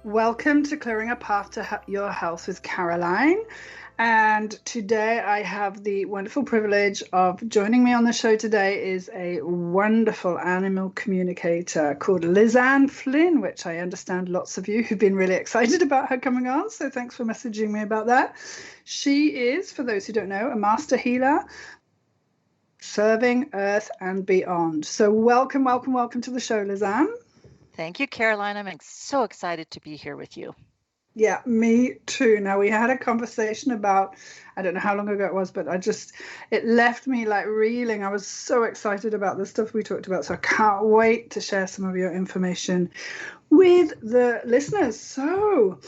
Welcome to Clearing a Path to Your Health with Caroline. And today I have the wonderful privilege of joining me on the show today is a wonderful animal communicator called Lizanne Flynn, which I understand lots of you have been really excited about her coming on. So thanks for messaging me about that. She is, for those who don't know, a master healer serving Earth and beyond. So welcome to the show, Lizanne. Thank you, Caroline. I'm so excited to be here with you. Yeah, me too. Now, we had a conversation about, I don't know how long ago it was, but it left me like reeling. I was so excited about the stuff we talked about. So I can't wait to share some of your information with the listeners. So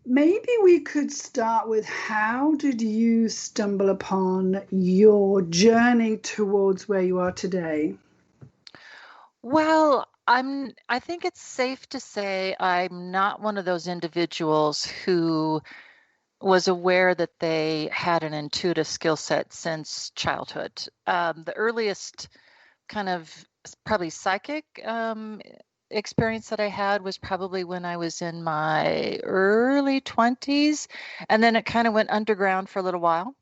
maybe we could start with, how did you stumble upon your journey towards where you are today? Well, I think it's safe to say I'm not one of those individuals who was aware that they had an intuitive skill set since childhood. The earliest kind of probably psychic experience that I had was probably when I was in my early 20s, and then it kind of went underground for a little while.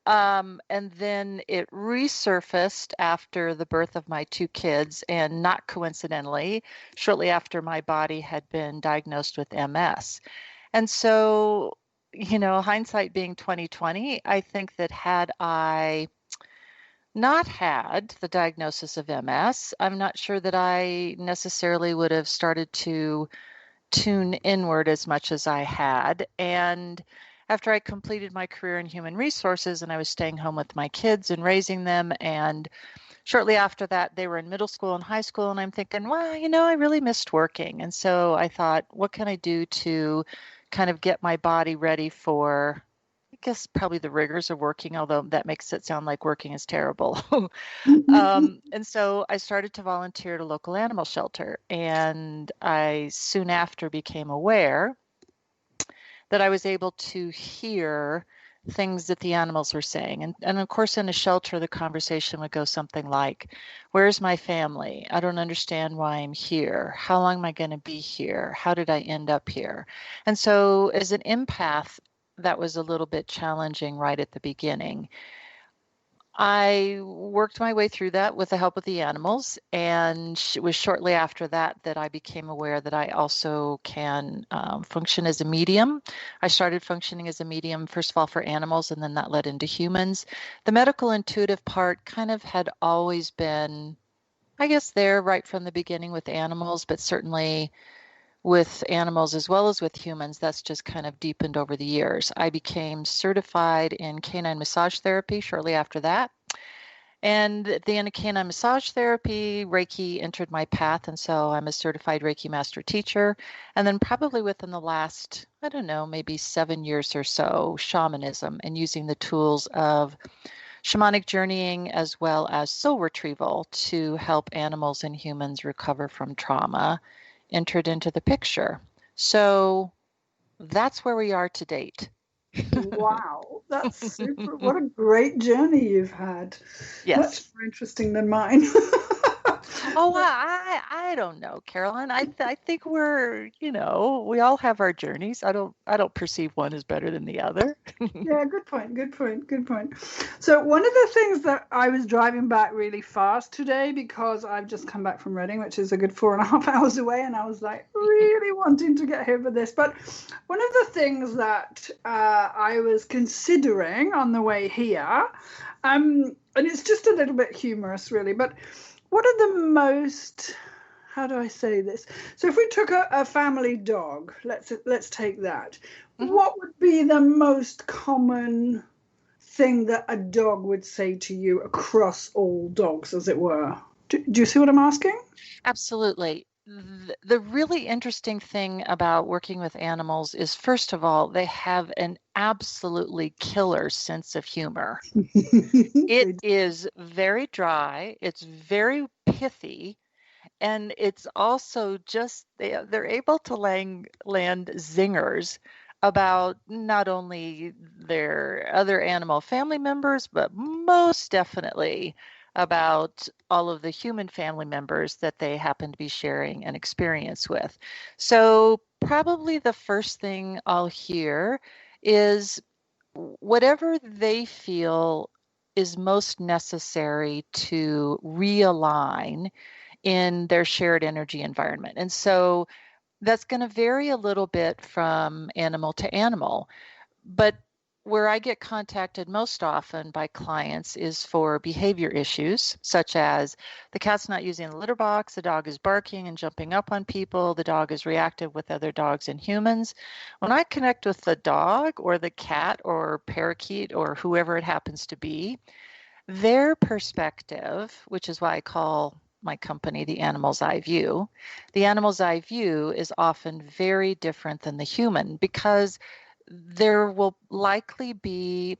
And then it resurfaced after the birth of my two kids, and not coincidentally, shortly after my body had been diagnosed with MS. And so, hindsight being 2020, I think that had I not had the diagnosis of MS, I'm not sure that I necessarily would have started to tune inward as much as I had. And after I completed my career in human resources and I was staying home with my kids and raising them, and shortly after that, they were in middle school and high school, and I'm thinking, well, I really missed working. And so I thought, what can I do to kind of get my body ready for, I guess, probably the rigors of working, although that makes it sound like working is terrible. And so I started to volunteer at a local animal shelter, and I soon after became aware that I was able to hear things that the animals were saying. And of course, in a shelter, the conversation would go something like, where's my family? I don't understand why I'm here. How long am I going to be here? How did I end up here? And so as an empath, that was a little bit challenging right at the beginning. I worked my way through that with the help of the animals, and it was shortly after that that I became aware that I also can function as a medium. I started functioning as a medium, first of all, for animals, and then that led into humans. The medical intuitive part kind of had always been, I guess, there right from the beginning with animals, but certainly with animals as well as with humans, that's just kind of deepened over the years. I became certified in canine massage therapy shortly after that. And at the end of canine massage therapy, Reiki entered my path. And so I'm a certified Reiki master teacher. And then probably within the last, I don't know, maybe 7 years or so, shamanism and using the tools of shamanic journeying as well as soul retrieval to help animals and humans recover from trauma entered into the picture. So that's where we are to date. Wow, that's super. What a great journey you've had. Much Yes. more interesting than mine. Oh, I don't know, Caroline. I think we all have our journeys. I don't perceive one as better than the other. Yeah, good point, good point, good point. So one of the things that I was driving back really fast today, because I've just come back from Reading, which is a good 4.5 hours away, and I was like really wanting to get here for this. But one of the things that I was considering on the way here, and it's just a little bit humorous really, but what are the most, how do I say this? So if we took a family dog, let's take that. Mhm. What would be the most common thing that a dog would say to you across all dogs, as it were? Do you see what I'm asking? Absolutely. The really interesting thing about working with animals is, first of all, they have an absolutely killer sense of humor. It is very dry, it's very pithy, and it's also just they're able to land zingers about not only their other animal family members, but most definitely about all of the human family members that they happen to be sharing an experience with. So probably the first thing I'll hear is whatever they feel is most necessary to realign in their shared energy environment. And so that's going to vary a little bit from animal to animal. But where I get contacted most often by clients is for behavior issues, such as the cat's not using the litter box, the dog is barking and jumping up on people, the dog is reactive with other dogs and humans. When I connect with the dog or the cat or parakeet or whoever it happens to be, their perspective, which is why I call my company the animal's eye view, the animal's eye view is often very different than the human because there will likely be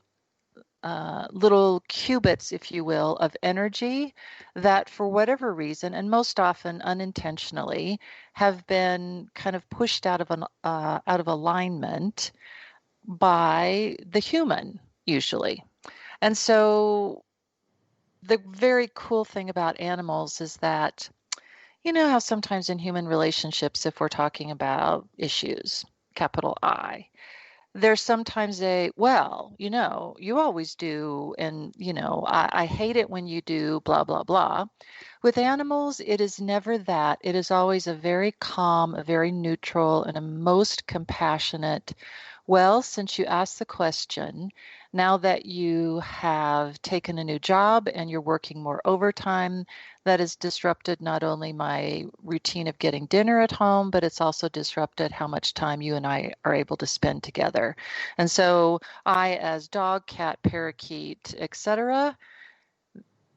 little qubits, if you will, of energy that for whatever reason, and most often unintentionally, have been kind of pushed out of alignment by the human, usually. And so the very cool thing about animals is that, you know how sometimes in human relationships, if we're talking about issues, capital I, there's sometimes well, you always do, and, I hate it when you do, blah, blah, blah. With animals, it is never that. It is always a very calm, a very neutral, and a most compassionate, well, since you asked the question, now that you have taken a new job and you're working more overtime, that has disrupted not only my routine of getting dinner at home, but it's also disrupted how much time you and I are able to spend together. And so I, as dog, cat, parakeet, etc.,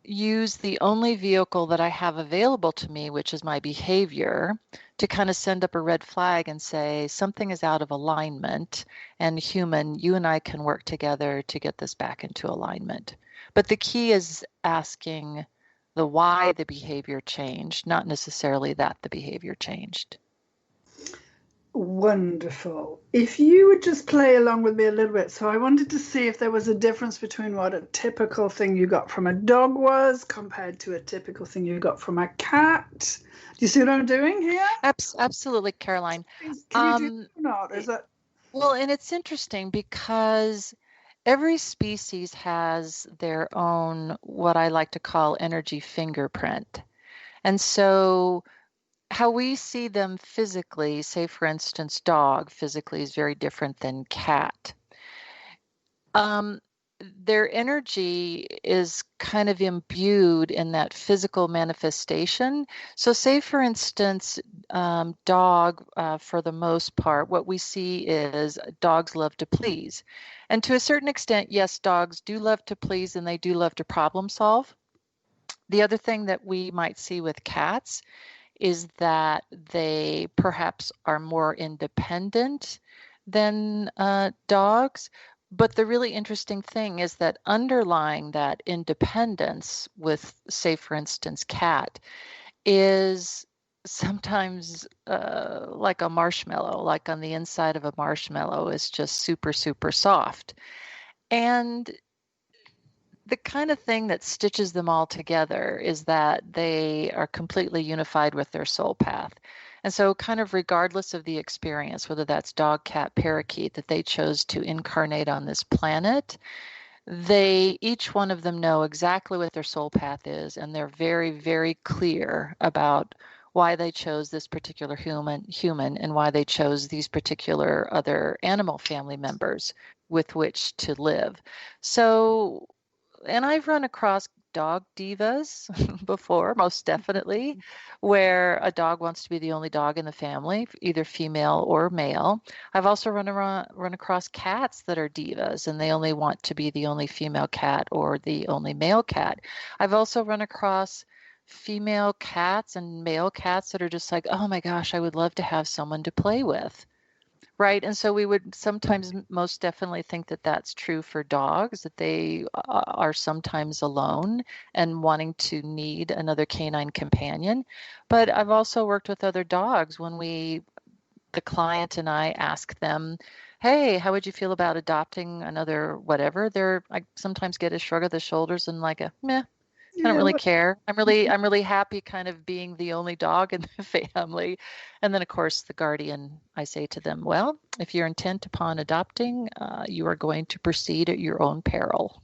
use the only vehicle that I have available to me, which is my behavior, to kind of send up a red flag and say something is out of alignment, and human, you and I can work together to get this back into alignment. But the key is asking the why the behavior changed, not necessarily that the behavior changed. Wonderful. If you would just play along with me a little bit. So I wanted to see if there was a difference between what a typical thing you got from a dog was compared to a typical thing you got from a cat. Do you see what I'm doing here? Absolutely, Caroline. Can you do that or not? Is that... Well, and it's interesting because every species has their own, what I like to call energy fingerprint. And so how we see them physically, say for instance, dog physically is very different than cat. Their energy is kind of imbued in that physical manifestation. So say for instance, dog, for the most part, what we see is dogs love to please. And to a certain extent, yes, dogs do love to please and they do love to problem solve. The other thing that we might see with cats is that they perhaps are more independent than dogs. But the really interesting thing is that underlying that independence with, say, for instance, cat, is sometimes like a marshmallow, like on the inside of a marshmallow is just super, super soft. And the kind of thing that stitches them all together is that they are completely unified with their soul path. And so kind of regardless of the experience, whether that's dog, cat, parakeet, that they chose to incarnate on this planet, each one of them know exactly what their soul path is, and they're very, very clear about why they chose this particular human and why they chose these particular other animal family members with which to live. So, and I've run across dog divas before, most definitely, where a dog wants to be the only dog in the family, either female or male. I've also run across cats that are divas and they only want to be the only female cat or the only male cat. I've also run across female cats and male cats that are just like, oh my gosh, I would love to have someone to play with. Right. And so we would sometimes most definitely think that that's true for dogs, that they are sometimes alone and wanting to need another canine companion. But I've also worked with other dogs when the client and I ask them, hey, how would you feel about adopting another whatever? I sometimes get a shrug of the shoulders and like a meh. I don't Yeah. really care. I'm really happy kind of being the only dog in the family. And then of course the guardian, I say to them, well, if you're intent upon adopting, you are going to proceed at your own peril.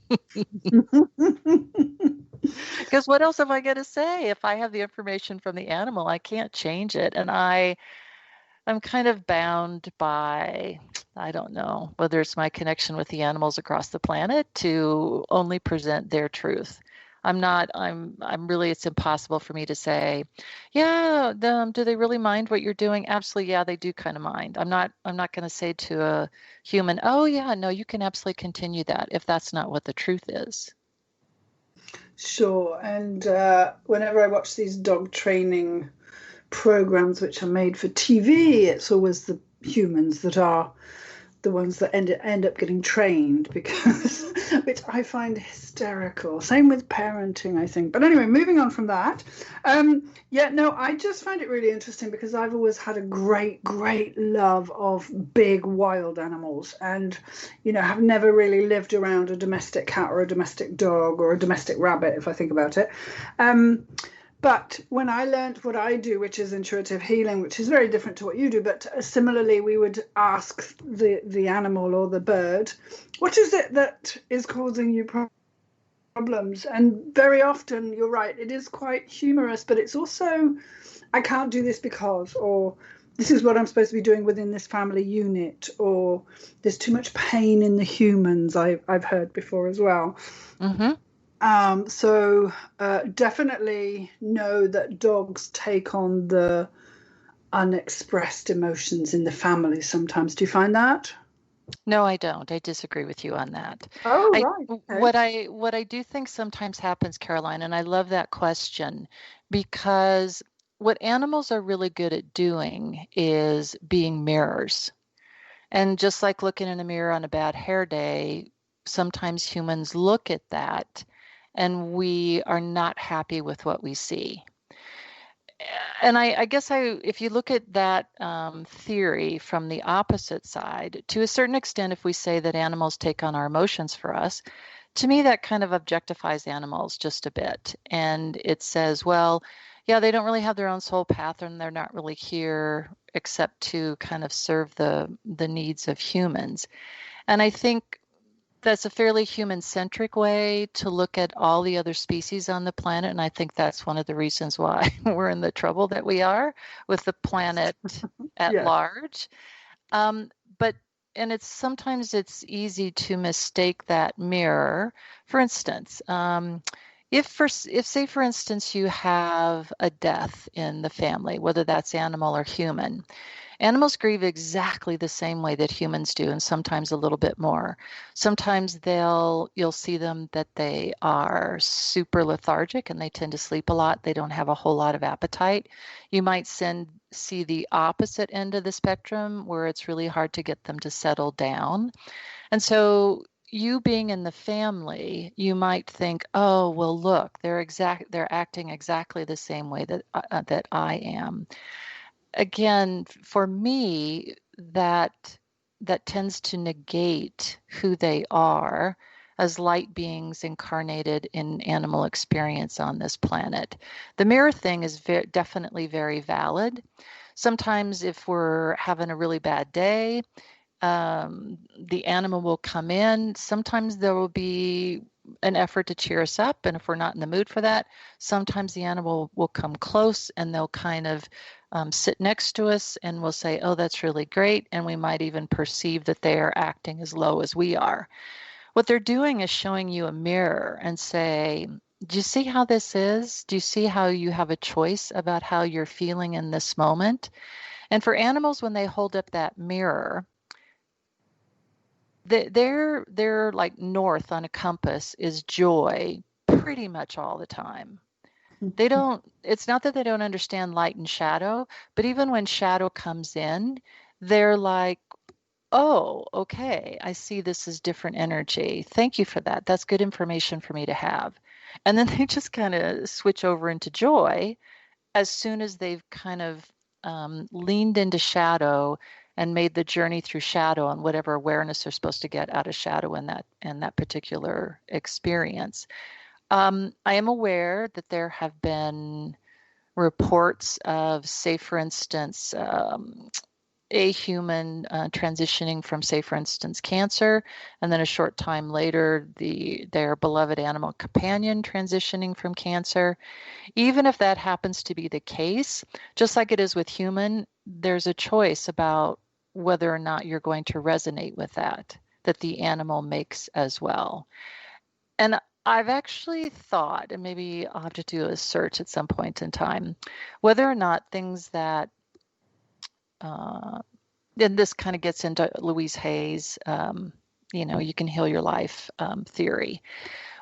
Because what else am I going to say? If I have the information from the animal, I can't change it. And I'm kind of bound by, I don't know, whether it's my connection with the animals across the planet to only present their truth. I'm really, it's impossible for me to say, yeah, do they really mind what you're doing? Absolutely. Yeah, they do kind of mind. I'm not going to say to a human, oh yeah, no, you can absolutely continue that if that's not what the truth is. Sure. And whenever I watch these dog training programs which are made for TV, it's always the humans that are the ones that end up getting trained, because which I find hysterical. Same with parenting, I think. But anyway, moving on from that. Yeah, no, I just find it really interesting because I've always had a great love of big wild animals, and have never really lived around a domestic cat or a domestic dog or a domestic rabbit, if I think about it. But when I learned what I do, which is intuitive healing, which is very different to what you do, but similarly, we would ask the animal or the bird, what is it that is causing you problems? And very often, you're right, it is quite humorous, but it's also, I can't do this because, or this is what I'm supposed to be doing within this family unit, or there's too much pain in the humans, I've heard before as well. Mm-hmm. So definitely know that dogs take on the unexpressed emotions in the family sometimes. Do you find that? No, I don't. I disagree with you on that. Oh, I right. Okay. what I do think sometimes happens, Caroline, and I love that question because what animals are really good at doing is being mirrors. And just like looking in a mirror on a bad hair day, sometimes humans look at that and we are not happy with what we see. And I guess if you look at that theory from the opposite side, to a certain extent, if we say that animals take on our emotions for us, to me, that kind of objectifies animals just a bit. And it says, well, yeah, they don't really have their own soul path and they're not really here except to kind of serve the needs of humans. And I think that's a fairly human-centric way to look at all the other species on the planet, and I think that's one of the reasons why we're in the trouble that we are with the planet at Yeah. large. Um, but and it's sometimes it's easy to mistake that mirror. For instance, if say for instance you have a death in the family, whether that's animal or human. Animals grieve exactly the same way that humans do, and sometimes a little bit more. Sometimes you'll see them that they are super lethargic and they tend to sleep a lot. They don't have a whole lot of appetite. You might see the opposite end of the spectrum where it's really hard to get them to settle down. And so you being in the family, you might think, oh, well, look, they're acting exactly the same way that I am. Again, for me, that tends to negate who they are as light beings incarnated in animal experience on this planet. The mirror thing is definitely very valid. Sometimes if we're having a really bad day, the animal will come in. Sometimes there will be an effort to cheer us up, and if we're not in the mood for that, sometimes the animal will come close and they'll kind of sit next to us and we'll say, oh, that's really great. And we might even perceive that they are acting as low as we are. What they're doing is showing you a mirror and say, do you see how this is? Do you see how you have a choice about how you're feeling in this moment? And for animals, when they hold up that mirror, they're like north on a compass is joy pretty much all the time. It's not that they don't understand light and shadow, but even when shadow comes in, they're like, oh, okay, I see this as different energy. Thank you for that. That's good information for me to have. And then they just kind of switch over into joy as soon as they've kind of leaned into shadow and made the journey through shadow and whatever awareness they're supposed to get out of shadow in that particular experience. I am aware that there have been reports of, say, for instance, a human transitioning from, say, for instance, cancer, and then a short time later, their beloved animal companion transitioning from cancer. Even if that happens to be the case, just like it is with human, there's a choice about whether or not you're going to resonate with that the animal makes as well. And I've actually thought, and maybe I'll have to do a search at some point in time, whether or not things that and this kind of gets into Louise Hay's, you can heal your life theory,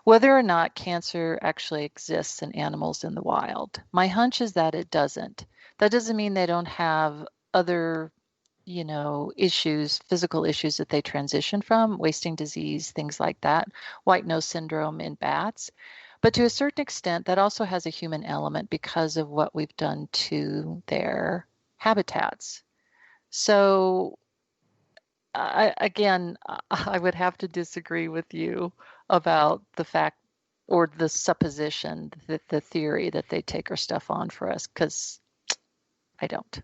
whether or not cancer actually exists in animals in the wild. My hunch is that it doesn't. That doesn't mean they don't have other, issues, physical issues that they transition from, wasting disease, things like that, white nose syndrome in bats. But to a certain extent, that also has a human element because of what we've done to their habitats. So I would have to disagree with you about the fact or the supposition that the theory that they take our stuff on for us, because I don't.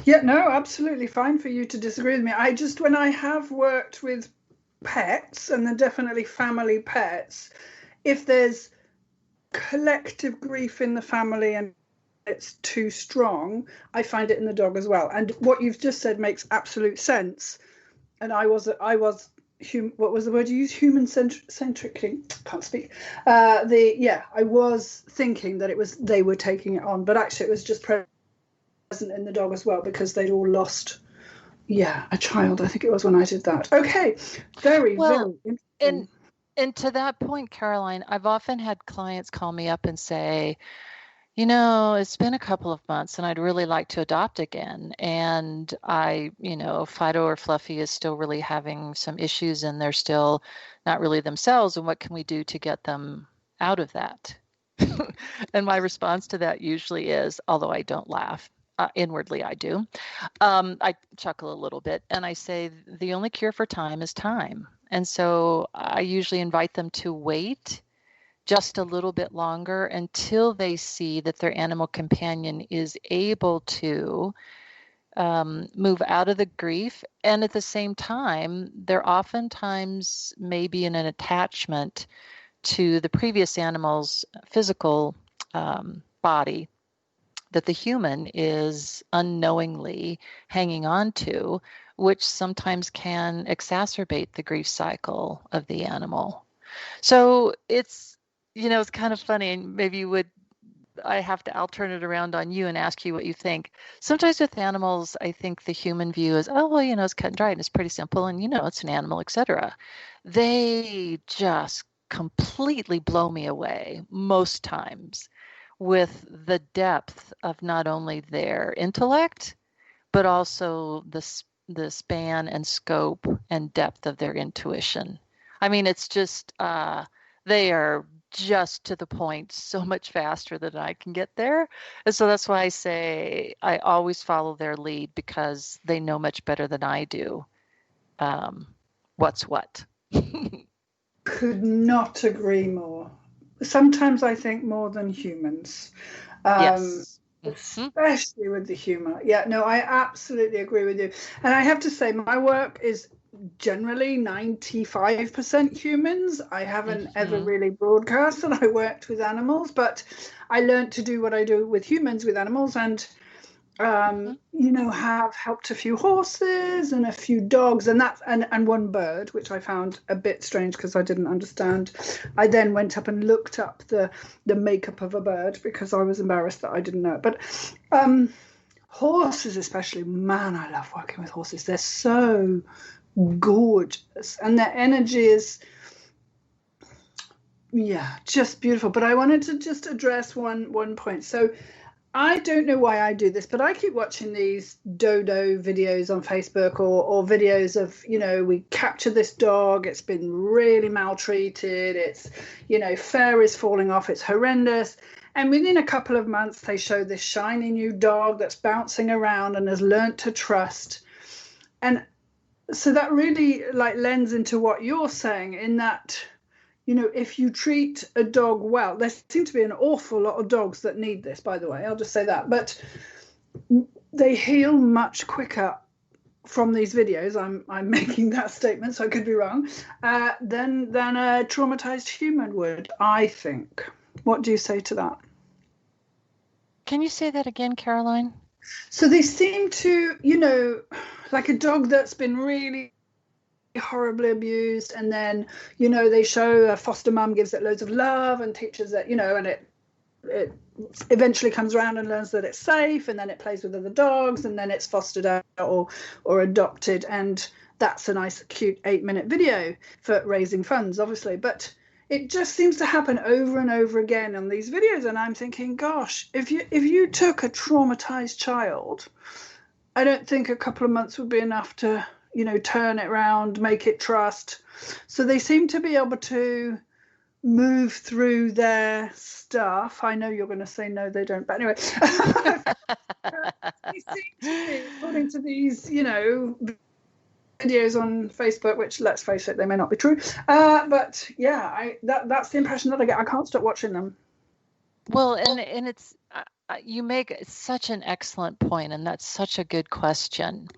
Yeah, no, absolutely fine for you to disagree with me. When I have worked with pets, and they're definitely family pets, if there's collective grief in the family and it's too strong, I find it in the dog as well. And what you've just said makes absolute sense. And what was the word you used? Human centric. Can't speak. I was thinking that they were taking it on, but actually it was just present in the dog as well, because they'd all lost, a child. I think it was when I did that. Okay, very interesting. And to that point, Caroline, I've often had clients call me up and say, it's been a couple of months and I'd really like to adopt again. And Fido or Fluffy is still really having some issues and they're still not really themselves. And what can we do to get them out of that? And my response to that usually is, although I don't laugh, inwardly I do, I chuckle a little bit and I say, the only cure for time is time. And so I usually invite them to wait just a little bit longer until they see that their animal companion is able to move out of the grief. And at the same time, they're oftentimes maybe in an attachment to the previous animal's physical body that the human is unknowingly hanging on to, which sometimes can exacerbate the grief cycle of the animal. So it's kind of funny, and maybe I'll turn it around on you and ask you what you think. Sometimes with animals, I think the human view is, oh, well, it's cut and dried and it's pretty simple and, it's an animal, etc. They just completely blow me away most times with the depth of not only their intellect, but also the span and scope and depth of their intuition. I mean, it's just, they are just to the point so much faster than I can get there. And so that's why I say I always follow their lead, because they know much better than I do what's what. Could not agree more. Sometimes I think more than humans. Yes. Especially with the humor. Yeah, no, I absolutely agree with you. And I have to say, my work is generally 95% humans. I haven't ever really broadcast that I worked with animals, but I learned to do what I do with humans with animals, and have helped a few horses and a few dogs and one bird, which I found a bit strange because I didn't understand. I then went up and looked up the makeup of a bird because I was embarrassed that I didn't know it. But horses especially, man, I love working with horses. They're so gorgeous and their energy is just beautiful. But I wanted to just address one point. So I don't know why I do this, but I keep watching these dodo videos on Facebook or videos of, we capture this dog, it's been really maltreated, it's, fur is falling off, it's horrendous. And within a couple of months, they show this shiny new dog that's bouncing around and has learnt to trust. And so that really lends into what you're saying, in that, if you treat a dog well, there seem to be an awful lot of dogs that need this, by the way, I'll just say that, but they heal much quicker from these videos. I'm making that statement, so I could be wrong, than a traumatized human would, I think. What do you say to that? Can you say that again, Caroline? So they seem to, like a dog that's been really horribly abused, and then they show a foster mum gives it loads of love and teaches it, and it eventually comes around and learns that it's safe, and then it plays with other dogs, and then it's fostered out or adopted, and that's a nice cute 8-minute video for raising funds, obviously. But it just seems to happen over and over again on these videos, and I'm thinking, gosh, if you took a traumatized child, I don't think a couple of months would be enough to turn it around, make it trust. So they seem to be able to move through their stuff. I know you're going to say no, they don't, but anyway. They seem to be, according to these, videos on Facebook, which, let's face it, they may not be true. But yeah, that's the impression that I get. I can't stop watching them. Well, and it's you make such an excellent point, and that's such a good question.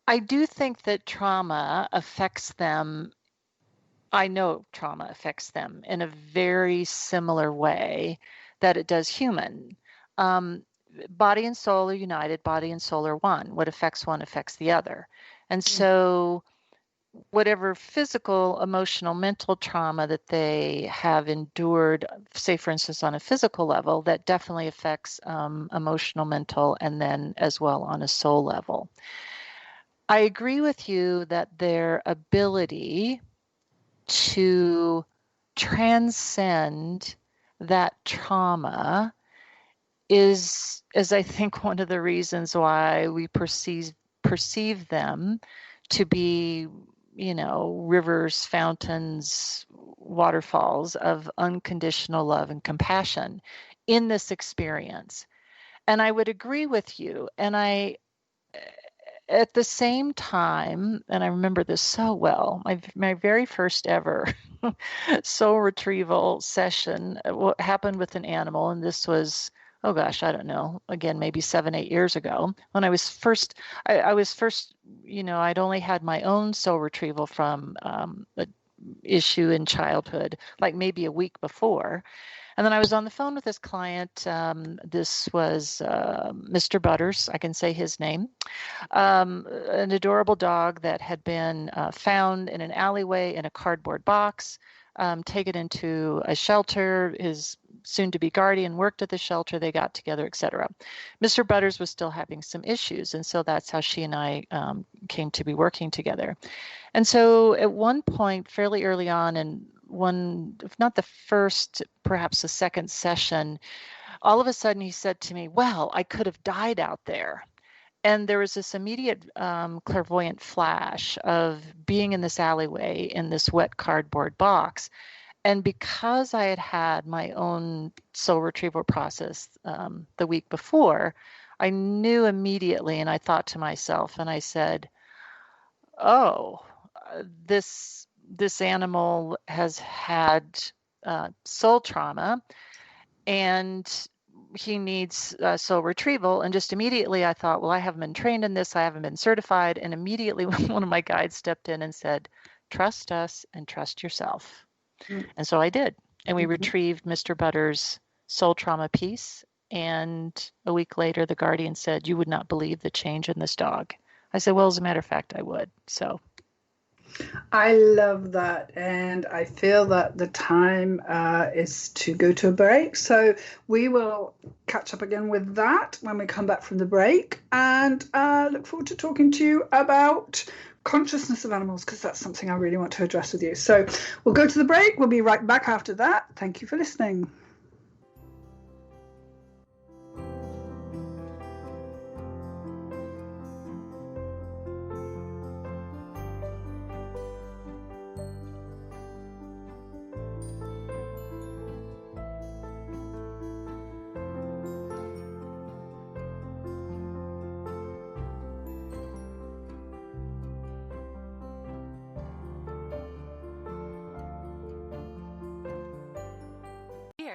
I do think that trauma affects them. I know trauma affects them in a very similar way that it does human. Body and soul are united, body and soul are one. What affects one affects the other. And so whatever physical, emotional, mental trauma that they have endured, say, for instance, on a physical level, that definitely affects emotional, mental, and then as well on a soul level. I agree with you that their ability to transcend that trauma is I think one of the reasons why we perceive them to be, rivers, fountains, waterfalls of unconditional love and compassion in this experience. And I would agree with you. And at the same time, and I remember this so well, my very first ever soul retrieval session what happened with an animal, and this was, oh gosh, I don't know, again, maybe 7-8 years ago, when I was first, I'd only had my own soul retrieval from an issue in childhood, like maybe a week before. And then I was on the phone with this client. This was Mr. Butters, I can say his name, an adorable dog that had been found in an alleyway in a cardboard box, taken into a shelter. His soon-to-be guardian worked at the shelter. They got together, etc. Mr. Butters was still having some issues, and so that's how she and I came to be working together. And so at one point, fairly early on, in one, if not the first, perhaps the second session, all of a sudden he said to me, well, I could have died out there. And there was this immediate clairvoyant flash of being in this alleyway in this wet cardboard box. And because I had had my own soul retrieval process the week before, I knew immediately, and I thought to myself, and I said, oh, this animal has had soul trauma, and he needs soul retrieval. And just immediately I thought, well, I haven't been trained in this, I haven't been certified. And immediately one of my guides stepped in and said, trust us and trust yourself. Mm-hmm. And so I did. And we retrieved Mr. Butters' soul trauma piece. And a week later, the guardian said, you would not believe the change in this dog. I said, well, as a matter of fact, I would. So I love that, and I feel that the time is to go to a break, so we will catch up again with that when we come back from the break, and look forward to talking to you about consciousness of animals, because that's something I really want to address with you. So we'll go to the break. We'll be right back after that. Thank you for listening.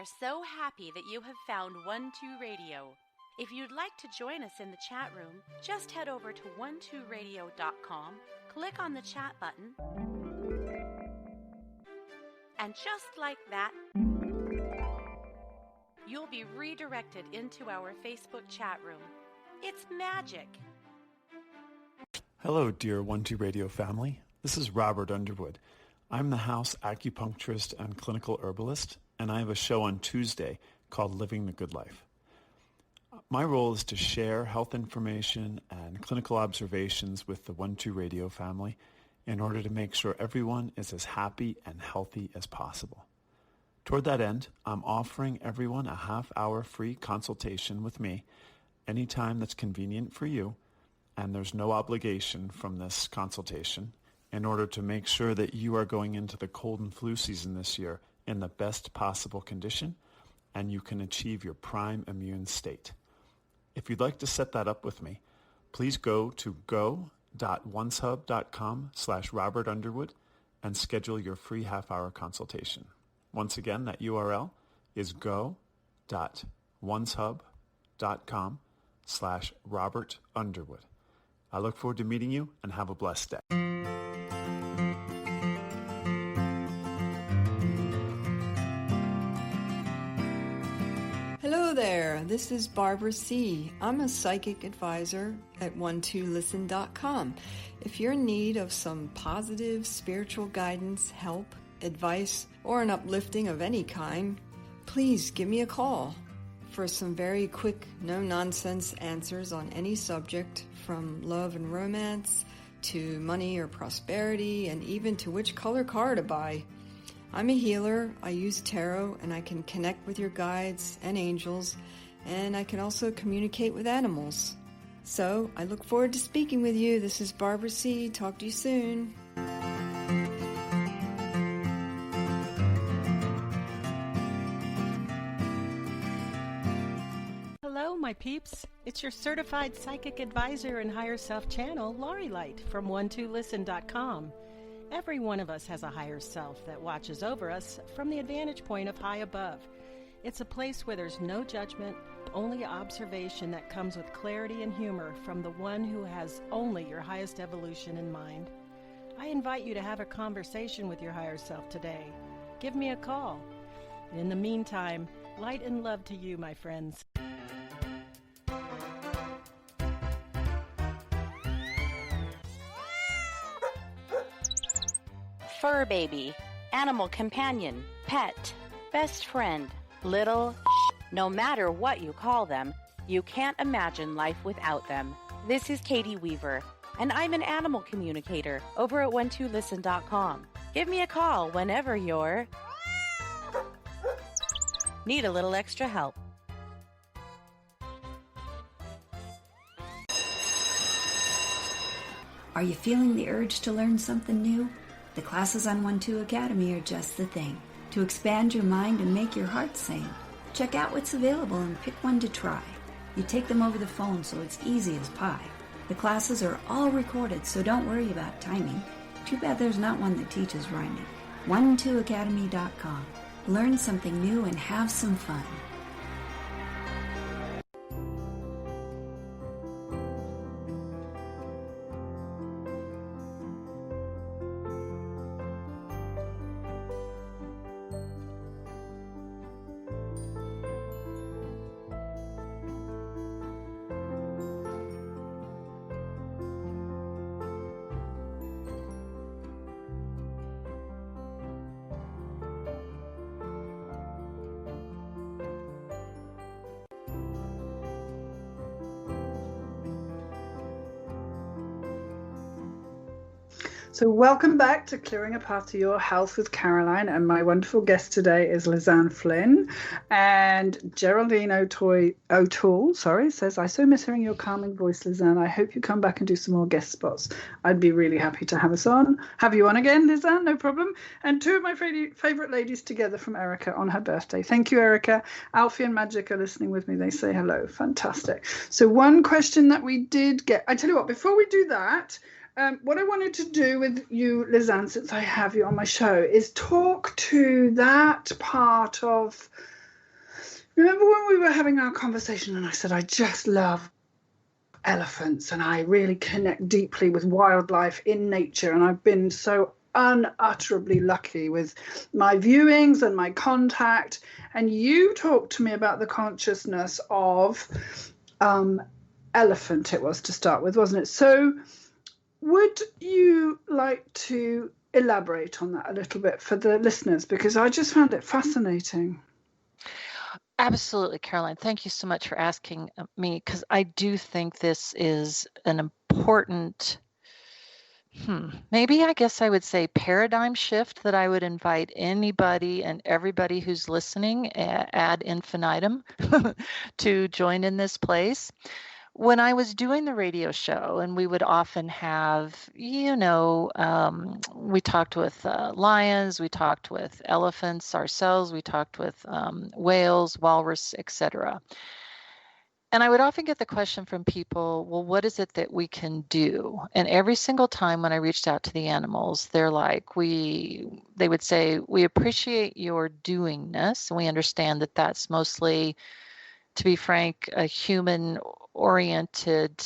are so happy that you have found 12 Radio. If you'd like to join us in the chat room, just head over to 12radio.com, click on the chat button, and just like that, you'll be redirected into our Facebook chat room. It's magic. Hello, dear 12 Radio family. This is Robert Underwood. I'm the house acupuncturist and clinical herbalist, and I have a show on Tuesday called Living the Good Life. My role is to share health information and clinical observations with the 12 Radio family in order to make sure everyone is as happy and healthy as possible. Toward that end, I'm offering everyone a half-hour free consultation with me anytime that's convenient for you, and there's no obligation from this consultation in order to make sure that you are going into the cold and flu season this year in the best possible condition and you can achieve your prime immune state. If you'd like to set that up with me, please go to go.oneshub.com/Robert Underwood and schedule your free half-hour consultation. Once again, that URL is go.oneshub.com/Robert Underwood. I look forward to meeting you and have a blessed day. Hello there, this is Barbara C. I'm a psychic advisor at 12listen.com. If you're in need of some positive spiritual guidance, help, advice, or an uplifting of any kind, please give me a call for some very quick, no-nonsense answers on any subject, from love and romance to money or prosperity, and even to which color car to buy. I'm a healer, I use tarot, and I can connect with your guides and angels, and I can also communicate with animals. So, I look forward to speaking with you. This is Barbara C. Talk to you soon. Hello, my peeps. It's your certified psychic advisor and higher self channel, Laurie Light, from 12listen.com. Every one of us has a higher self that watches over us from the advantage point of high above. It's a place where there's no judgment, only observation that comes with clarity and humor from the one who has only your highest evolution in mind. I invite you to have a conversation with your higher self today. Give me a call. In the meantime, light and love to you, my friends. Fur baby, animal companion, pet, best friend, little no matter what you call them, you can't imagine life without them. This is Katie Weaver, and I'm an animal communicator over at 12listen.com. Give me a call whenever you're need a little extra help. Are you feeling the urge to learn something new? The classes on 12 Academy are just the thing to expand your mind and make your heart sing. Check out what's available and pick one to try. You take them over the phone, so it's easy as pie. The classes are all recorded, so don't worry about timing. Too bad there's not one that teaches rhyming. 12academy.com. Learn something new and have some fun. So welcome back to Clearing a Path to Your Health with Caroline, and my wonderful guest today is Lizanne Flynn. And Geraldine O'Toole says, I so miss hearing your calming voice, Lizanne. I hope you come back and do some more guest spots. I'd be really happy to have you on again, Lizanne, no problem. And two of my favorite ladies together from Erica on her birthday. Thank you, Erica. Alfie and Magic are listening with me. They say hello. Fantastic. So one question that we did get, I tell you what, before we do that, what I wanted to do with you, Lizanne, since I have you on my show, is talk to that part of Remember when we were having our conversation and I said, I just love elephants and I really connect deeply with wildlife in nature, and I've been so unutterably lucky with my viewings and my contact. And you talked to me about the consciousness of elephant, it was to start with, wasn't it? So would you like to elaborate on that a little bit for the listeners, because I just found it fascinating. Absolutely, Caroline. Thank you so much for asking me, because I do think this is an important, maybe I guess I would say paradigm shift that I would invite anybody and everybody who's listening ad infinitum to join in this place. When I was doing the radio show, and we would often have, we talked with lions, we talked with elephants ourselves, we talked with whales, walrus, etc. And I would often get the question from people, well, what is it that we can do? And every single time when I reached out to the animals, they're like, they would say, we appreciate your doingness, and we understand that that's mostly, to be frank, a human-oriented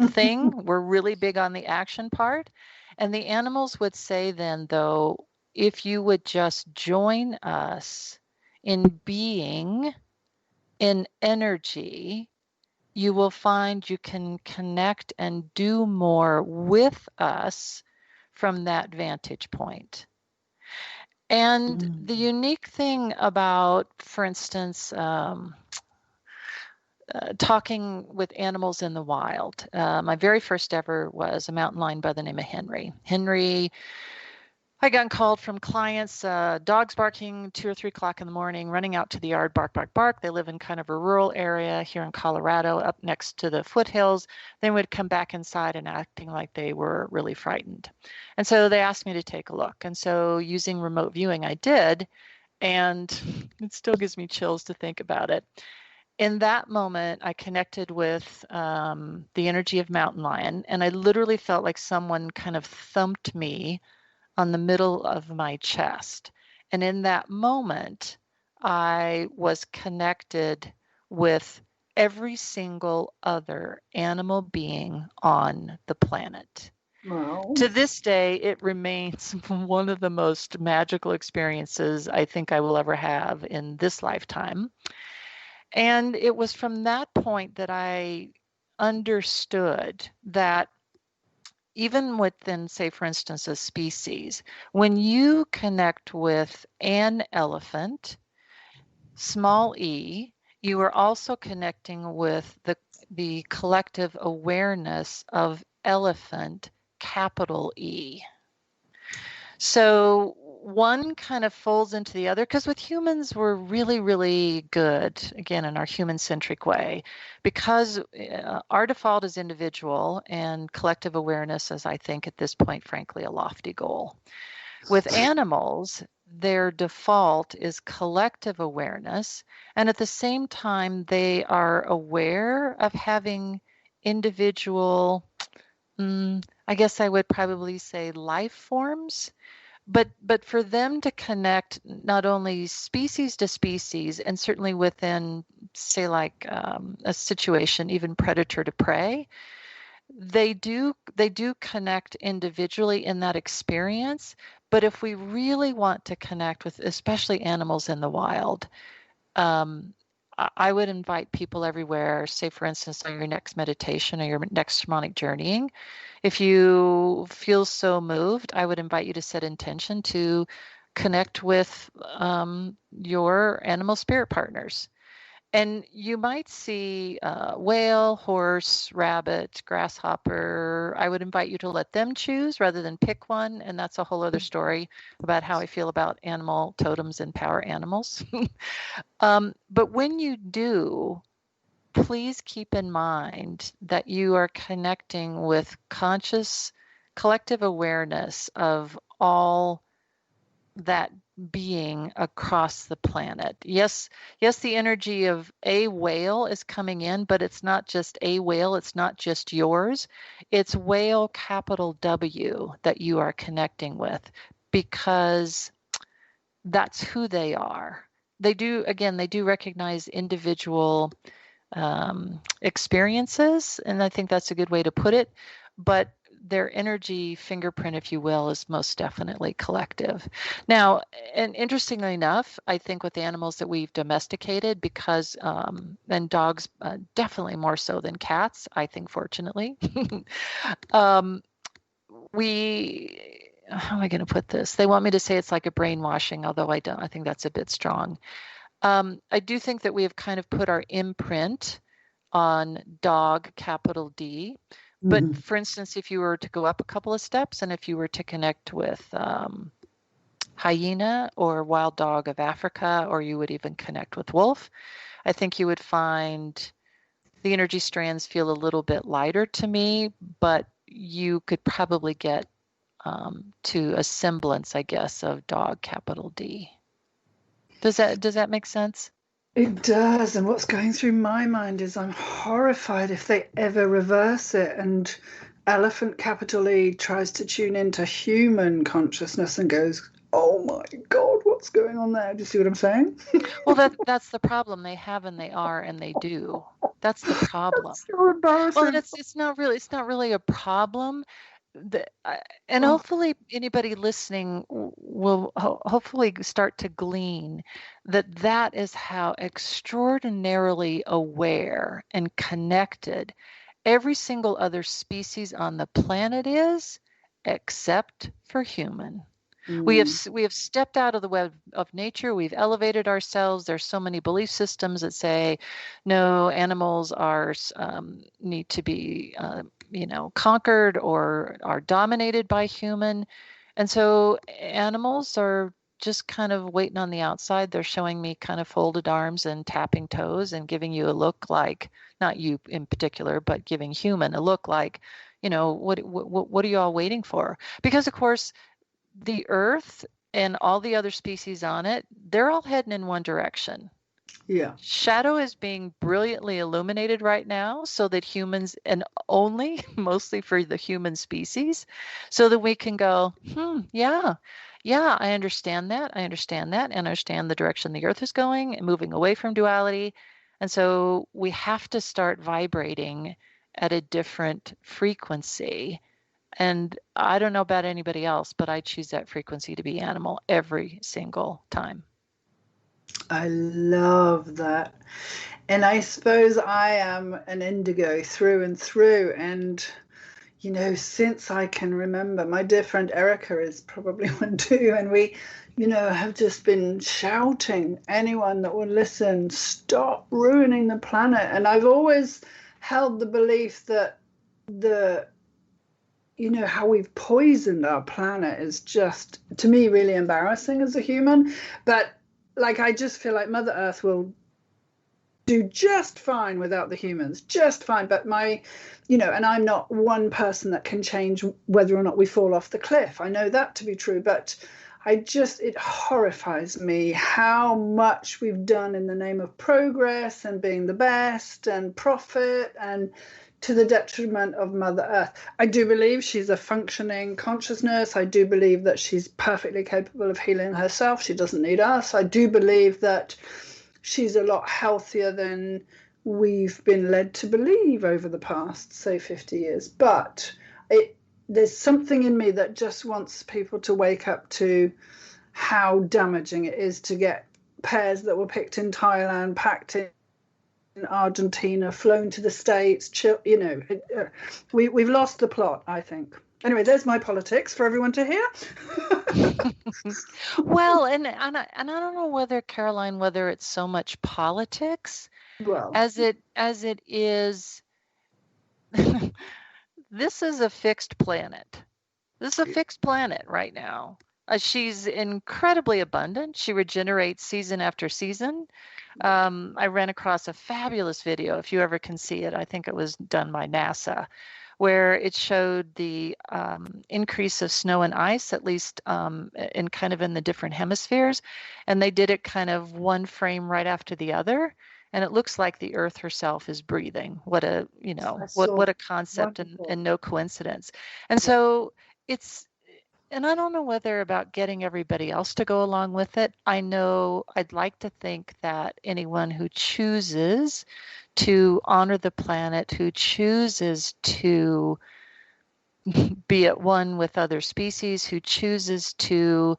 thing. We're really big on the action part. And the animals would say then, though, if you would just join us in being, in energy, you will find you can connect and do more with us from that vantage point. And the unique thing about, for instance, talking with animals in the wild, my very first ever was a mountain lion by the name of Henry. Henry, I got called from clients, dogs barking 2 or 3 o'clock in the morning, running out to the yard, bark, bark, bark. They live in kind of a rural area here in Colorado, up next to the foothills. Then would come back inside and acting like they were really frightened. And so they asked me to take a look. And so using remote viewing, I did. And it still gives me chills to think about it. In that moment, I connected with the energy of mountain lion. And I literally felt like someone kind of thumped me on the middle of my chest. And in that moment, I was connected with every single other animal being on the planet. Wow. To this day, it remains one of the most magical experiences I think I will ever have in this lifetime. And it was from that point that I understood that even within, say, for instance, a species, when you connect with an elephant, small e, you are also connecting with the collective awareness of elephant, capital E. So one kind of folds into the other, because with humans, we're really, really good, again, in our human-centric way, because our default is individual and collective awareness is, I think, at this point, frankly, a lofty goal. With animals, their default is collective awareness, and at the same time, they are aware of having individual, I guess I would probably say life forms. But for them to connect not only species to species, and certainly within, say, like a situation, even predator to prey, they do connect individually in that experience. But if we really want to connect with, especially animals in the wild, I would invite people everywhere, say, for instance, on your next meditation or your next shamanic journeying, if you feel so moved, I would invite you to set intention to connect with your animal spirit partners. And you might see whale, horse, rabbit, grasshopper. I would invite you to let them choose rather than pick one. And that's a whole other story about how I feel about animal totems and power animals. But when you do, please keep in mind that you are connecting with conscious collective awareness of all that being across the planet. Yes, the energy of a whale is coming in, but it's not just a whale, it's not just yours. It's whale, capital W, that you are connecting with, because that's who they are. they do recognize individual experiences, and I think that's a good way to put it. But their energy fingerprint, if you will, is most definitely collective. Now, and interestingly enough, I think with the animals that we've domesticated, because, and dogs definitely more so than cats, I think, fortunately, how am I going to put this? They want me to say it's like a brainwashing, although I don't. I think that's a bit strong. I do think that we have kind of put our imprint on dog, capital D. But for instance, if you were to go up a couple of steps, and if you were to connect with hyena or wild dog of Africa, or you would even connect with wolf, I think you would find the energy strands feel a little bit lighter to me, but you could probably get to a semblance, I guess, of dog, capital D. Does that make sense? It does. And what's going through my mind is I'm horrified if they ever reverse it and elephant, capital E, tries to tune into human consciousness and goes, oh my God, what's going on there? Do you see what I'm saying? Well, that's the problem. They have and they are and they do. That's the problem. That's so embarrassing. Well, and it's not really a problem. And hopefully anybody listening will hopefully start to glean that is how extraordinarily aware and connected every single other species on the planet is, except for human. We have stepped out of the web of nature. We've elevated ourselves. There's so many belief systems that say, no, animals need to be conquered or are dominated by human. And so animals are just kind of waiting on the outside. They're showing me kind of folded arms and tapping toes and giving you a look like, not you in particular, but giving human a look like, what are you all waiting for? Because of course, the Earth and all the other species on it, they're all heading in one direction. Yeah. Shadow is being brilliantly illuminated right now so that humans, and mostly for the human species, so that we can go, yeah, I understand that. I understand the direction the Earth is going and moving away from duality. And so we have to start vibrating at a different frequency. And I don't know about anybody else, but I choose that frequency to be animal every single time. I love that. And I suppose I am an indigo through and through. And, since I can remember, my dear friend Erica is probably one too. And we, have just been shouting, anyone that will listen, stop ruining the planet. And I've always held the belief that how we've poisoned our planet is just, to me, really embarrassing as a human. But I just feel like Mother Earth will do just fine without the humans, just fine. But and I'm not one person that can change whether or not we fall off the cliff. I know that to be true, but it horrifies me how much we've done in the name of progress and being the best and profit, and to the detriment of Mother Earth. I do believe she's a functioning consciousness. I do believe that she's perfectly capable of healing herself. She doesn't need us. I do believe that she's a lot healthier than we've been led to believe over the past, say, 50 years. But there's something in me that just wants people to wake up to how damaging it is to get pears that were picked in Thailand, packed in Argentina, flown to the States, we've lost the plot, I think. Anyway, there's my politics for everyone to hear. Well, and I don't know whether it's so much politics as it is. This is a fixed planet. This is a fixed planet right now. She's incredibly abundant. She regenerates season after season. I ran across a fabulous video, if you ever can see it. I think it was done by NASA, where it showed the increase of snow and ice, at least in the different hemispheres. And they did it kind of one frame right after the other. And it looks like the Earth herself is breathing. What a concept and no coincidence. And so and I don't know whether about getting everybody else to go along with it. I know I'd like to think that anyone who chooses to honor the planet, who chooses to be at one with other species, who chooses to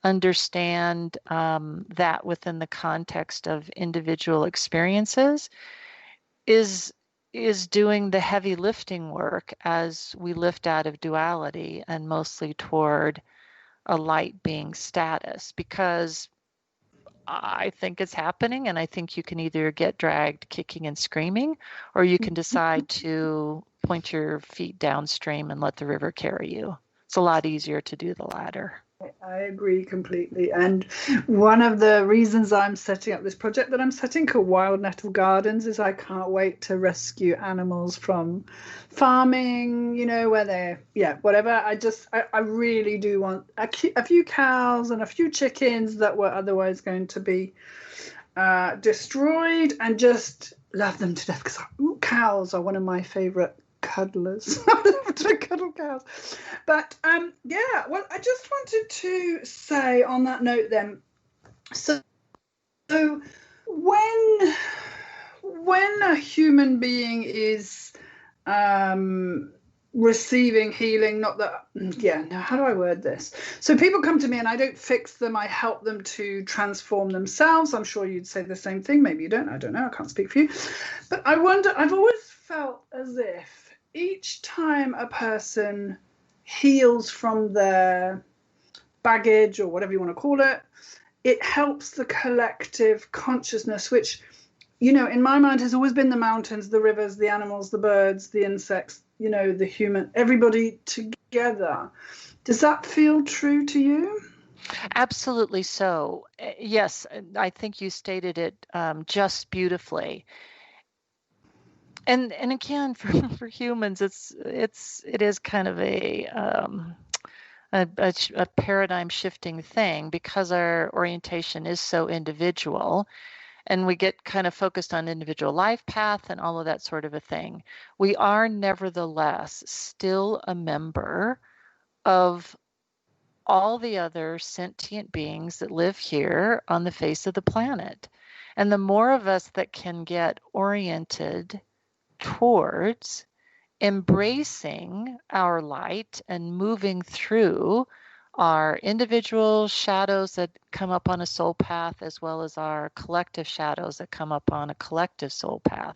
understand that within the context of individual experiences, is doing the heavy lifting work as we lift out of duality and mostly toward a light being status, because I think it's happening, and I think you can either get dragged kicking and screaming, or you can decide to point your feet downstream and let the river carry you. It's a lot easier to do the latter. I agree completely. And one of the reasons I'm setting up this project that I'm setting called Wild Nettle Gardens is I can't wait to rescue animals from farming, where they're, whatever. I really do want a few cows and a few chickens that were otherwise going to be destroyed, and just love them to death, because cows are one of my favorite cuddlers. I love to cuddle cows. But well, I just wanted to say on that note then, so when a human being is receiving healing, how do I word this? So people come to me and I don't fix them, I help them to transform themselves. I'm sure you'd say the same thing. Maybe you don't, I don't know, I can't speak for you. But I wonder, I've always felt as if each time a person heals from their baggage, or whatever you want to call it, it helps the collective consciousness, which, in my mind has always been the mountains, the rivers, the animals, the birds, the insects, the human, everybody together. Does that feel true to you? Absolutely so. Yes, I think you stated it just beautifully. And again, for humans, it is kind of a paradigm shifting thing, because our orientation is so individual, and we get kind of focused on individual life path and all of that sort of a thing. We are nevertheless still a member of all the other sentient beings that live here on the face of the planet. And the more of us that can get oriented towards embracing our light and moving through our individual shadows that come up on a soul path, as well as our collective shadows that come up on a collective soul path,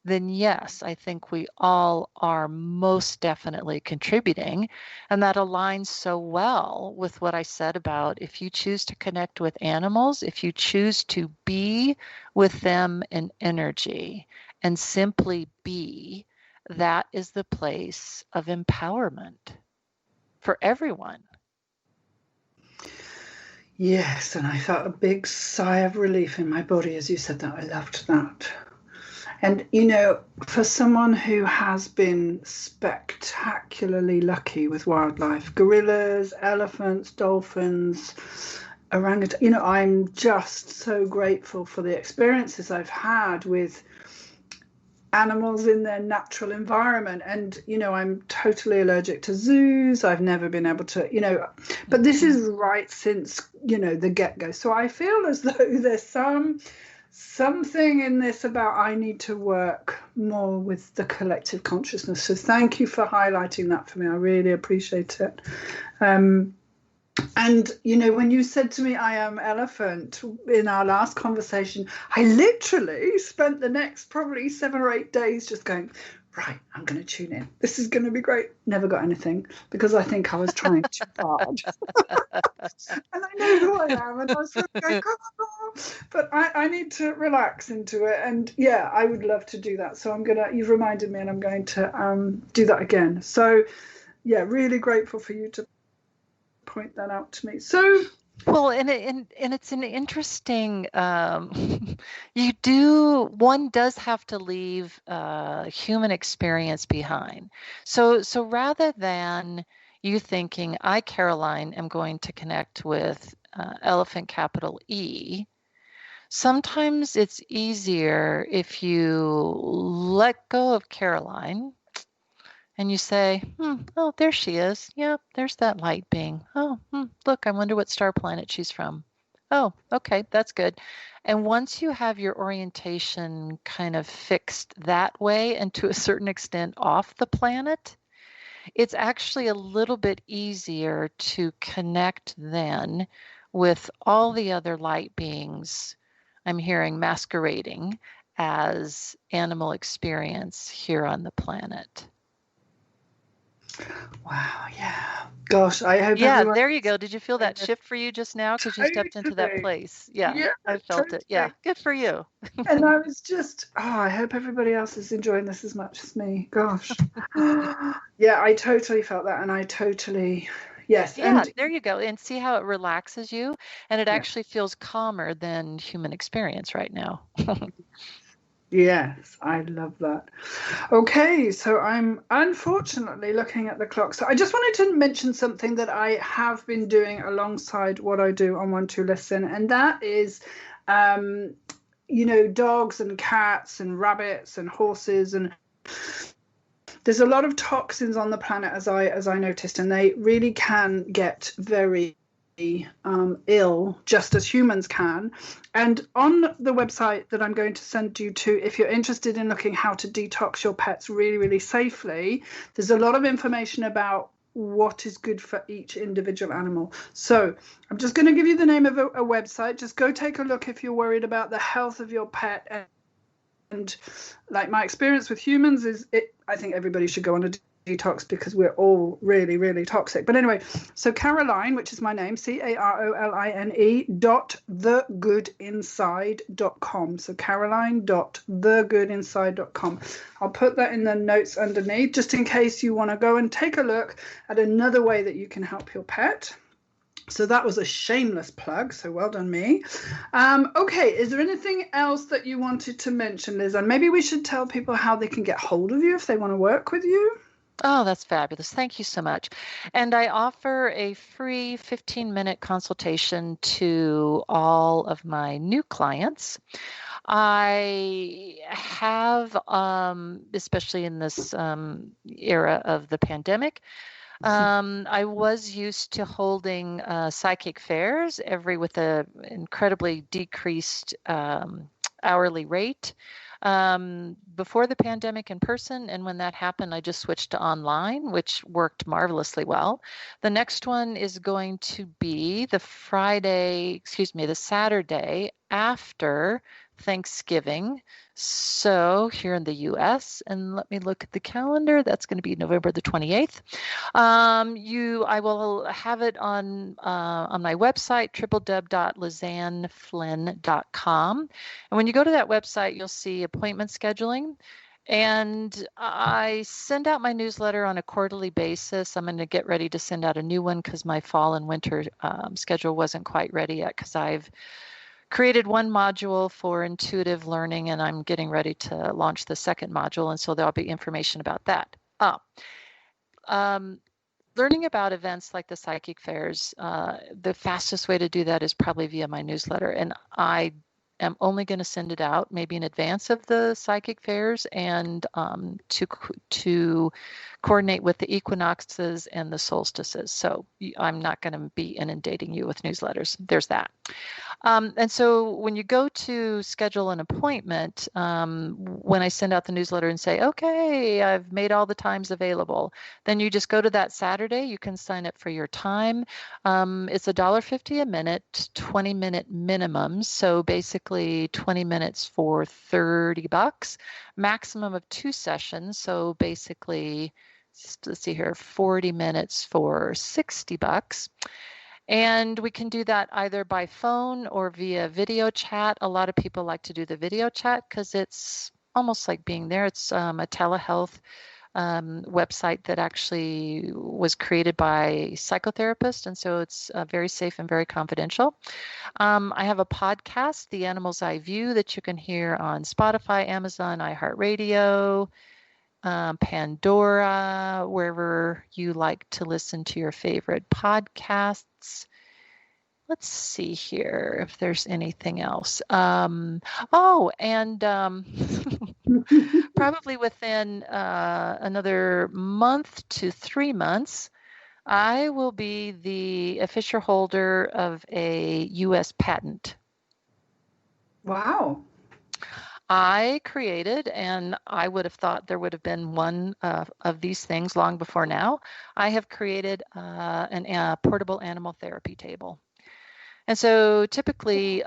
then yes, I think we all are most definitely contributing. And that aligns so well with what I said about, if you choose to connect with animals, if you choose to be with them in energy and simply be, that is the place of empowerment for everyone. Yes, and I felt a big sigh of relief in my body as you said that. I loved that. And, for someone who has been spectacularly lucky with wildlife, gorillas, elephants, dolphins, orangutan, I'm just so grateful for the experiences I've had with animals in their natural environment. And, I'm totally allergic to zoos. I've never been able to, but this is right since, the get-go. So I feel as though there's something in this about I need to work more with the collective consciousness. So thank you for highlighting that for me. I really appreciate it. And, when you said to me, I am elephant in our last conversation, I literally spent the next probably 7 or 8 days just going, right, I'm going to tune in. This is going to be great. Never got anything, because I think I was trying too hard. And I know who I am, and I was going, come on. But I need to relax into it. And yeah, I would love to do that. So you've reminded me, and I'm going to do that again. So yeah, really grateful for you to point that out to me. So well, and it's an interesting, one does have to leave human experience behind. So rather than you thinking, I, Caroline, am going to connect with elephant capital E, sometimes it's easier if you let go of Caroline And you say, oh, there she is. Yep, there's that light being. Oh, look, I wonder what star planet she's from. Oh, okay, that's good. And once you have your orientation kind of fixed that way and to a certain extent off the planet, it's actually a little bit easier to connect then with all the other light beings I'm hearing masquerading as animal experience here on the planet. Wow, yeah. Gosh, I hope Yeah, everyone... there you go. Did you feel that shift for you just now? Because you stepped into that place. Yeah, I felt it. Yeah, good for you. And I was just, I hope everybody else is enjoying this as much as me. Gosh. Yeah, I totally felt that. And I totally, yes. Yeah, And there you go. And see how it relaxes you. And it actually feels calmer than human experience right now. yes, I love that. Okay, so I'm unfortunately looking at the clock. So I just wanted to mention something that I have been doing alongside what I do on 1-2 Listen, and that is, dogs and cats and rabbits and horses, and there's a lot of toxins on the planet as I noticed, and they really can get very ill just as humans can. And on the website that I'm going to send you to, if you're interested in looking how to detox your pets really, really safely, there's a lot of information about what is good for each individual animal. So I'm just going to give you the name of a website. Just go take a look if you're worried about the health of your pet. And like my experience with humans is I think everybody should go on a detox because we're all really, really toxic. But anyway, so Caroline, which is my name, caroline.thegoodinside.com. So caroline.thegoodinside.com. I'll put that in the notes underneath just in case you want to go and take a look at another way that you can help your pet. So that was a shameless plug, so well done me. Okay, is there anything else that you wanted to mention, Liz? And maybe we should tell people how they can get hold of you if they want to work with you. Oh, that's fabulous. Thank you so much. And I offer a free 15-minute consultation to all of my new clients. I have, especially in this era of the pandemic, I was used to holding psychic fairs with an incredibly decreased hourly rate before the pandemic in person. And when that happened, I just switched to online, which worked marvelously well. The next one is going to be the Saturday after Thanksgiving. So here in the US, and let me look at the calendar, that's going to be November the 28th. I will have it on my website, www.lizanneflynn.com. And when you go to that website, you'll see appointment scheduling. And I send out my newsletter on a quarterly basis. I'm going to get ready to send out a new one because my fall and winter schedule wasn't quite ready yet, because I've created one module for intuitive learning, and I'm getting ready to launch the second module, and so there'll be information about that. Learning about events like the psychic fairs, the fastest way to do that is probably via my newsletter, and I am only going to send it out maybe in advance of the psychic fairs, and to coordinate with the equinoxes and the solstices. So I'm not going to be inundating you with newsletters. There's that. And so when you go to schedule an appointment, when I send out the newsletter and say, okay, I've made all the times available, then you just go to that Saturday. You can sign up for your time. It's $1.50 a minute, 20-minute minimum. So basically 20 minutes for $30, maximum of 2 sessions. So basically, let's see here, 40 minutes for $60. And we can do that either by phone or via video chat. A lot of people like to do the video chat because it's almost like being there. It's a telehealth website that actually was created by psychotherapists, and so it's very safe and very confidential. I have a podcast, The Animal's Eye View, that you can hear on Spotify, Amazon, iHeartRadio, Pandora, wherever you like to listen to your favorite podcasts. Let's see here if there's anything else. Probably within another month to 3 months, I will be the official holder of a U.S. patent. Wow. I created, and I would have thought there would have been one of these things long before now. I have created a portable animal therapy table. And so typically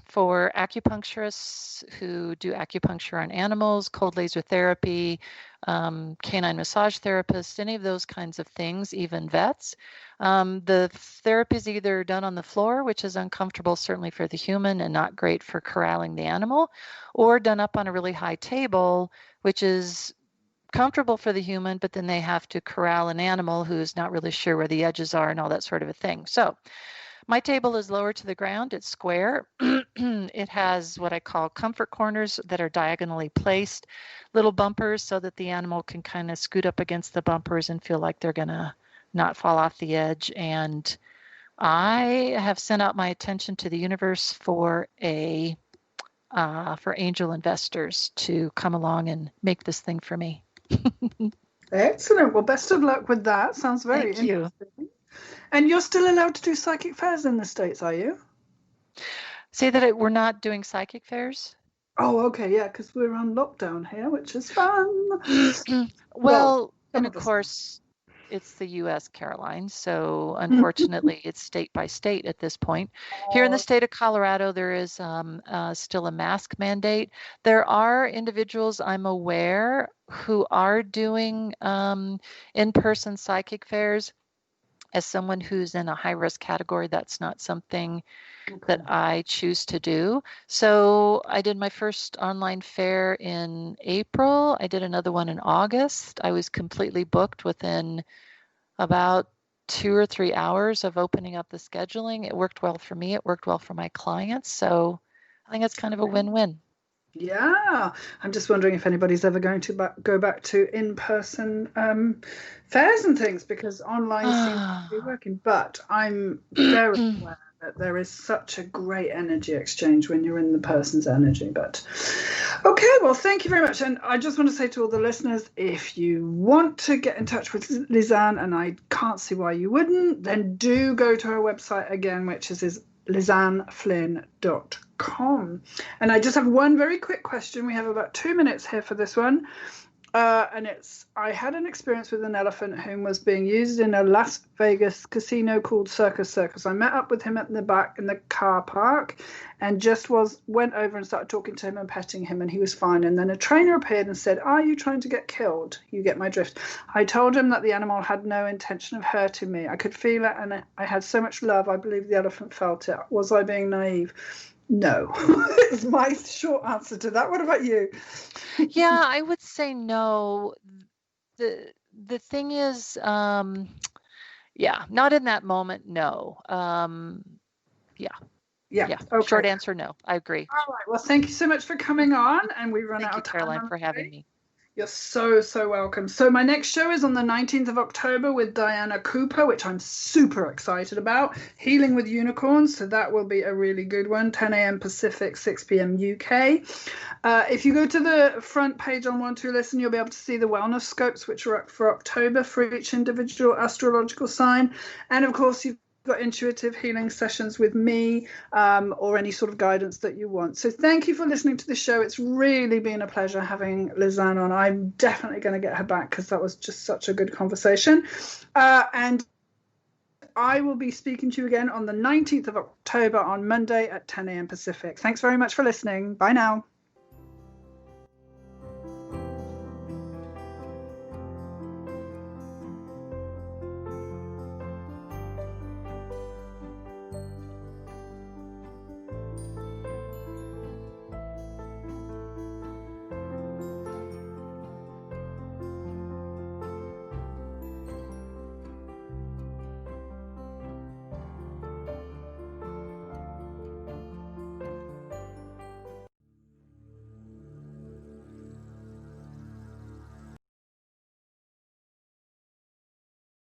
for acupuncturists who do acupuncture on animals, cold laser therapy, canine massage therapists, any of those kinds of things, even vets, the therapy is either done on the floor, which is uncomfortable certainly for the human and not great for corralling the animal, or done up on a really high table, which is comfortable for the human, but then they have to corral an animal who's not really sure where the edges are and all that sort of a thing. So my table is lower to the ground. It's square. It has what I call comfort corners that are diagonally placed, little bumpers so that the animal can kind of scoot up against the bumpers and feel like they're going to not fall off the edge. And I have sent out my attention to the universe for angel investors to come along and make this thing for me. Excellent. Well, best of luck with that. Sounds very interesting. And you're still allowed to do psychic fairs in the States, are you? Say that we're not doing psychic fairs? Oh, okay, yeah, because we're on lockdown here, which is fun. Well, and of course, it's the U.S., Caroline, so unfortunately, it's state by state at this point. Here in the state of Colorado, there is still a mask mandate. There are individuals I'm aware who are doing in-person psychic fairs. As someone who's in a high-risk category, that's not something that I choose to do. So I did my first online fair in April. I did another one in August. I was completely booked within about 2 or 3 hours of opening up the scheduling. It worked well for me. It worked well for my clients. So I think it's kind of a win-win. Yeah, I'm just wondering if anybody's ever going to go back to in-person fairs and things, because online seems to be working. But I'm very aware that there is such a great energy exchange when you're in the person's energy. But okay, well, thank you very much. And I just want to say to all the listeners, if you want to get in touch with Lisanne, and I can't see why you wouldn't, then do go to her website again, which is LizanneFlynn.com. And I just have one very quick question. We have about 2 minutes here for this one. And I had an experience with an elephant who was being used in a Las Vegas casino called Circus. I met up with him at the back in the car park and just went over and started talking to him and petting him, and he was fine. And then a trainer appeared and said, "Are you trying to get killed? You get my drift." I told him that the animal had no intention of hurting me. I could feel it, and I had so much love. I believe the elephant felt it. Was I being naive? No. It's my short answer to that. What about you? Yeah, I would say no. The thing is, not in that moment, no. Yeah. Okay. Short answer, no. I agree. All right. Well, thank you so much for coming on, and we run out of time. Thank you, Caroline, for having me. You're so, so welcome. So my next show is on the 19th of October with Diana Cooper, which I'm super excited about. Healing with Unicorns. So that will be a really good one. 10 a.m. Pacific, 6 p.m. UK. If you go to the front page on 1-2-Listen, you'll be able to see the wellness scopes, which are up for October for each individual astrological sign. And of course, you've got intuitive healing sessions with me, or any sort of guidance that you want. So thank you for listening to the show. It's really been a pleasure having Lisanne on. I'm definitely going to get her back because that was just such a good conversation. And I will be speaking to you again on the 19th of October on Monday at 10 a.m. Pacific. Thanks very much for listening. Bye now.